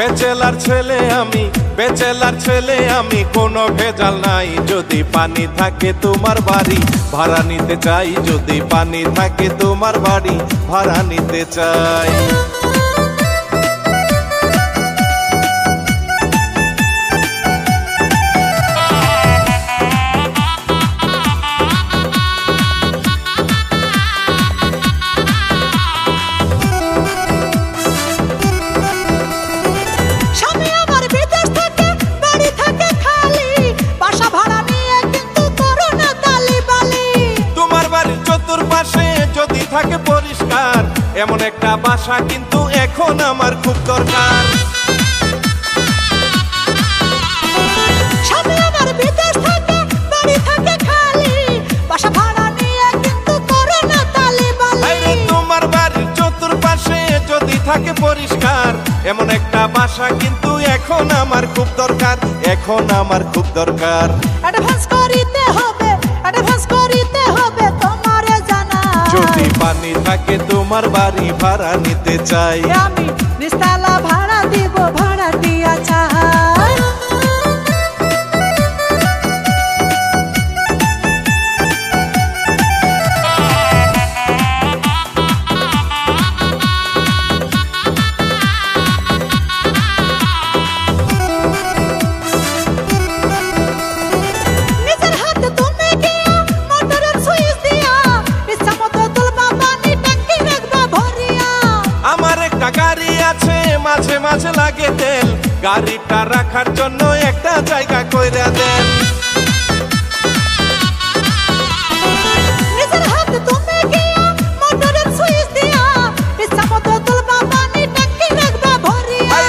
Bachelor ছেলে আমি কোনো ভেজাল নাই। যদি পানি থাকে তোমার বাড়ি ভাড়া নিতে চাই, যদি পানি থাকে তোমার বাড়ি ভাড়া নিতে চাই। যদি থাকে পরিষ্কার এমন একটা বাসা কিন্তু এখন আমার খুব দরকার। স্বামী আমার বিদেশ থাকে, বাড়ি থাকে খালি, বাসা ভাড়া নিয়ে কিন্তু করো না তালিবালি। তোমার বাড়ির চতুর্পাশে যদি থাকে পরিষ্কার এমন একটা বাসা কিন্তু এখন আমার খুব দরকার, এখন আমার খুব দরকার। অ্যাডভান্স করিতে হবে, অ্যাডভান্স করিতে হবে তোমারে জানা। যদি পানি থাকে তোমার বাড়ি ভাড়া নিতে চাই, আমি নিস্তালা ভাড়া দিব, ভাড়া দিয়া চাই। নিজের হাতে তুমি গিয়া মোটরের সুইচ দিয়া ইচ্ছা মতো তুলবা পানি, ট্যাঙ্কি রাখবা ভরিয়া। আমার একটা গাড়ি আছে মাঝে মাঝে লাগে তেল, গাড়িটা রাখার জন্য একটা জায়গা কইরা দেন। নিজের হাতে তুমি গিয়া মোটরের সুইচ দিয়া ইচ্ছা মতো তুলবা পানি, ট্যাঙ্কি রাখবা ভরিয়া।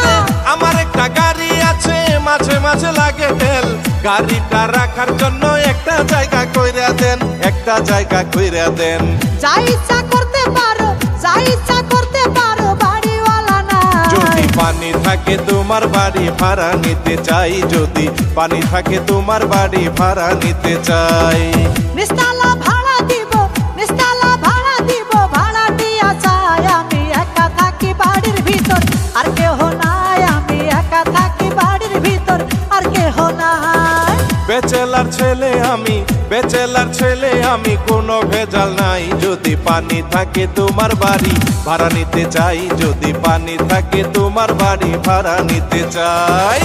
আমার একটা গাড়ি আছে মাঝে মাঝে লাগে তেল, গাড়িটা রাখার জন্য একটা জায়গা কইরা দেন, একটা জায়গা কইরা দেন। যা ইচ্ছা করতে পারো, যা ইচ্ছা করতে পারো, বাড়িওয়ালা না। যদি পানি থাকে তোমার বাড়ি ভাড়া নিতে চাই, যদি পানি থাকে তোমার বাড়ি ভাড়া নিতে চাই। নিস্তালা ভাড়া দিব, নিস্তালা ভাড়া দিব, ভাড়া দিয়া চাই। আমি একা থাকি বাড়ির ভিতর আর কেহ নাই, আমি একা থাকি বাড়ির ভিতর আর কেহ নাই। ব্যাচেলার ছেলে আমি কোনো ভেজাল নাই। যদি পানি থাকে তোমার বাড়ি ভাড়া নিতে চাই, যদি পানি থাকে তোমার বাড়ি ভাড়া নিতে চাই।